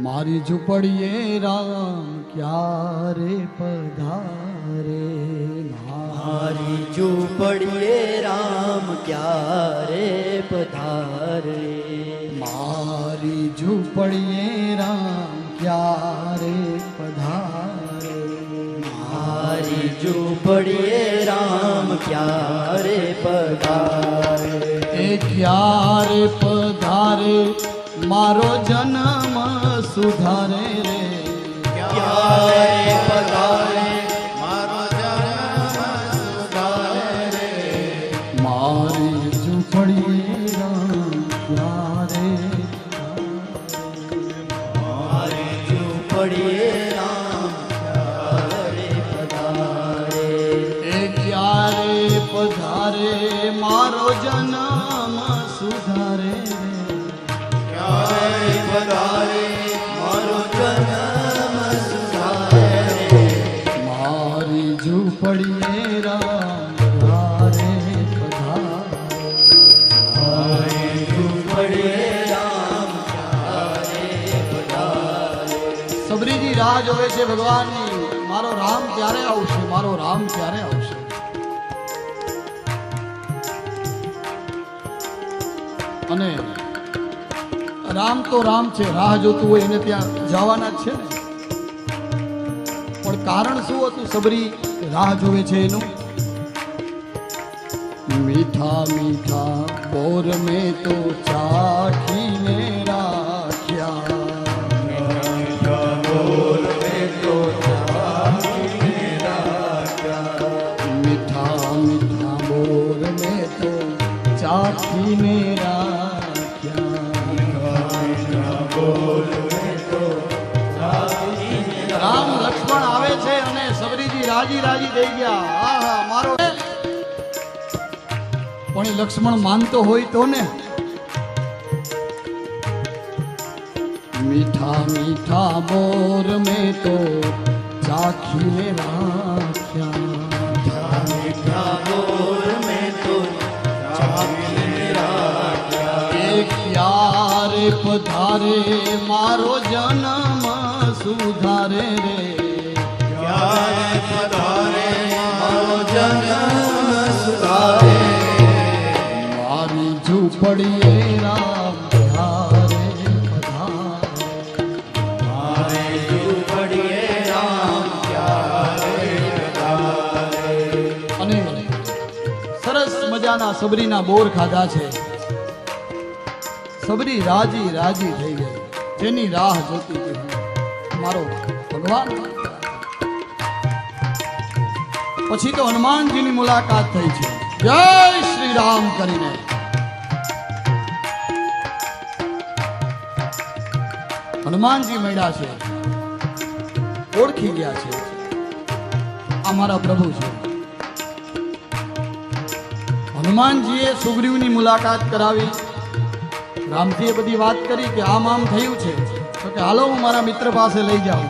મારી ઝૂંપડીએ રામ ક્યારે પધારે, મારી ઝૂંપડીએ રામ ક્યારે પધારે, મારી ઝૂંપડીએ રામ ક્યારે પધારે, મારી ઝૂંપડીએ રામ ક્યારે પધારે, એ ક્યારે પધારે મારો જન્મ સુધારે રે, ક્યારે પધારે મારો જન્મ સુધારે રે, મારી ઝૂંપડીએ રામ ક્યારે મારી ઝૂંપડીએ રામ ક્યારે પધારે, એ ક્યારે પધારે મારો જન્મ સુધારે રે, ક્યારે પધારે મારો જન્મ સુધારે રે, મારી ઝૂંપડીએ રામ ક્યારે પધારે, મારી ઝૂંપડીએ રામ ક્યારે પધારે, સબરીજી રાહ જોવે છે ભગવાનની, મારો રામ ક્યારે આવશે, મારો રામ ક્યારે આવશે. અને રામ તો રામ છે, રાહ જોતું હોય એને ત્યાં જવાના જ છે ને. પણ કારણ શું હતું સબરી રાહ જોવે છે એનું? મીઠા મીઠા બોર મેં તો ચાખીને રાખ્યા, મીઠા બોલ મેં તો ચાખીને રાખ્યા, મીઠા મીઠા બોર મેં તો ચાખીને રાખ્યા, રામ લક્ષ્મણ આવે છે અને સબરીજી રાજી રાજી થઈ ગયા. આહા મારો, પણ એ લક્ષ્મણ માનતો હોય તો ને. મીઠા મીઠા બોર મેં તો ચાખીને રાખ્યા, મીઠા બોલ મેં તો ચાખીને રાખ્યા, એ ક્યારે પધારે મારો જન્મ સુધારે રે, ક્યારે પધારે મારો જન્મ સુધારે, મારી ઝૂંપડીએ રામ ક્યારે પધારે, મારી ઝૂંપડીએ રામ ક્યારે પધારે, અને સરસ મજાના સબરીના બોર ખાધા છે. સબરી રાજી રાજી થઈ ગઈ, તેની રાહ જોતી હતી મારો ભગવાન. પછી તો હનુમાનજીની મુલાકાત થઈ છે, જય શ્રી રામ કરીને. હનુમાનજી મળ્યા છે, ઓળખી ગયા છે, આ મારા પ્રભુ છે. હનુમાનજીએ સુગ્રીવની મુલાકાત કરાવી. રામજીએ બધી વાત કરી કે આમ આમ થયું છે, તો કે હાલો હું મારા મિત્ર પાસે લઈ જાઉં.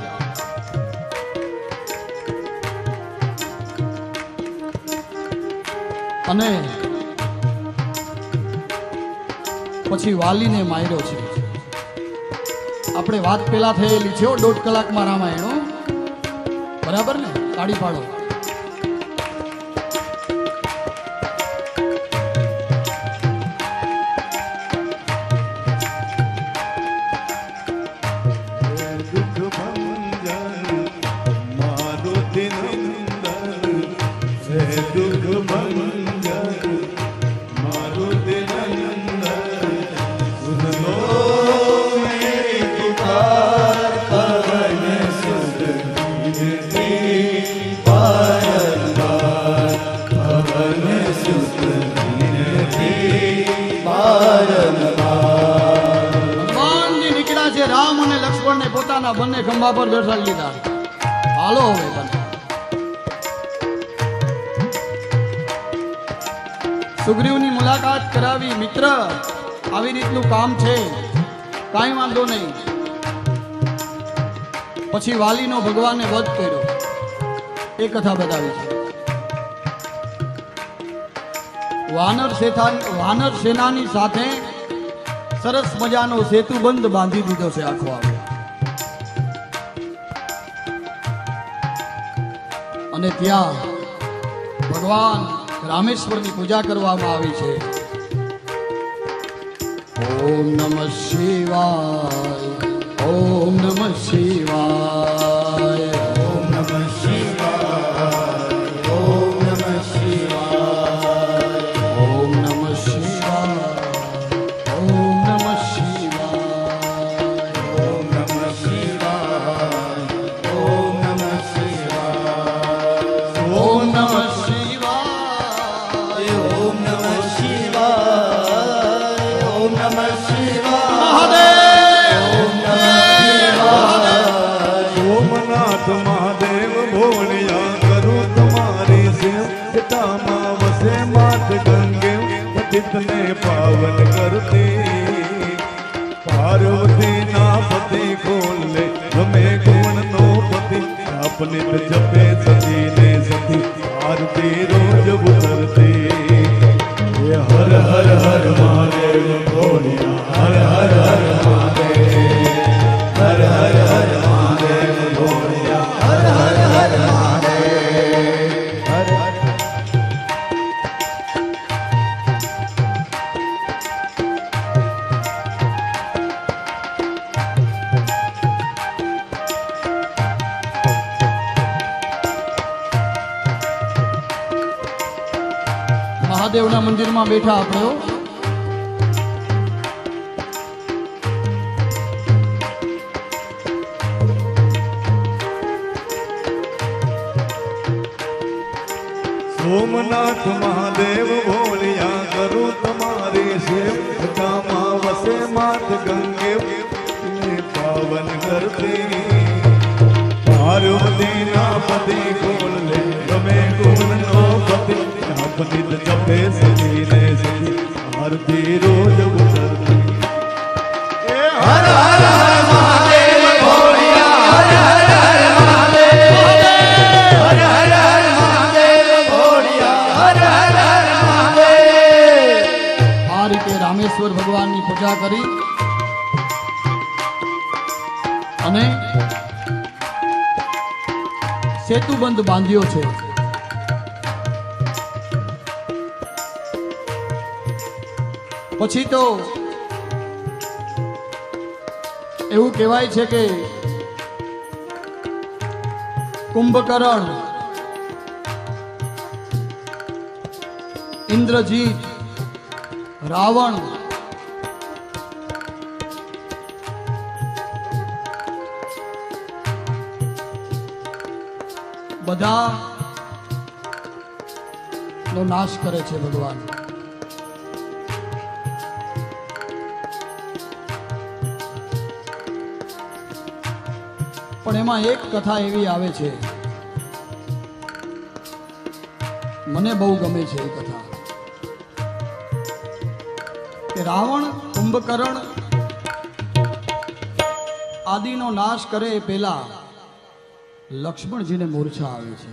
અને પછી વાલીને માર્યો છે. આપણે વાત પેલા થયેલી છે 1.5 કલાકમાં રામાયણો, બરાબર ને? કાઢી પાડો. હનુમાનજી નીકળ્યા છે, રામ અને લક્ષ્મણને પોતાના બંને ખંભા પર બેસાડી લીધા. હાલો હવે તમે. સુગ્રીવની મુલાકાત કરાવી. મિત્ર આવી રીતનું કામ છે, કાંઈ વાંધો નહીં. પછી વાલીનો ભગવાને વધ કર્યો, એ કથા બતાવી છે. વાનર સેનાની સાથે સરસ મજાનો સેતુબંધ બાંધી દીધો છે આખો આવે. અને ત્યાં ભગવાન રામેશ્વરની પૂજા કરવામાં આવી છે. ઓમ નમઃ શિવાય, ઓમ નમઃ શિવાય, ઓમ નમઃ શિવાય, ઓમ નમઃ શિવાય, ઓમ નમઃ શિવાય, ઓમ નમઃ શિવાય, ઓમ નમઃ શિવાય, ઓમ નમઃ શિવાય, ઓમ નમઃ શિવાય. ઓમ નમઃ શિવાય, ઓમ નમઃ શિવાય. સોમનાથ મહાદેવ ભોળિયા કરું તમારી સેવ જટામાં વસે માત ગંગે પતિતને પાવન કરતી પાર્વતી ના પતિ ખોલ લે ગમે ગુણ નો પતિ આપને જપે સતી ને સતી આરતી રોજ ઉતરતી હે હર હર હર મહાદેવ ભોળિયા હર હર હર મહાદેવ હર હર હર મહાદેવ ભોળિયા હર હર હર મહાદેવ હર હર. મહાદેવના મંદિરમાં બેઠા આપણે હો. સોમનાથ મહાદેવ ભોળિયા કરું તમારી સેવ જટામાં વસે માત ગંગે ને પાવન કરતી પાર્વતી ના પતિ ખોલ લે તમે ગુણ નો પતિ આપની જપે સતી ને સતી આરતી રોજ ઉતરતી હર હર હર મહાદેવ ભોળિયા હર હર હર મહાદેવ હર હર હર મહાદેવ ભોળિયા હર હર હર મહાદેવ. આ રીતે રામેશ્વર ભગવાનની પૂજા કરી અને સેતુબંધ બાંધ્યો છે. પછી તો એવું કહેવાય છે કે કુંભકર્ણ, ઇન્દ્રજીત, રાવણ બધા નો નાશ કરે છે ભગવાન. પણ એમાં એક કથા એવી આવે છે, મને બહુ ગમે છે એ કથા, કે રાવણ, કુંભકર્ણ આદિનો નાશ કરે એ પહેલા લક્ષ્મણજીને મૂર્છા આવે છે.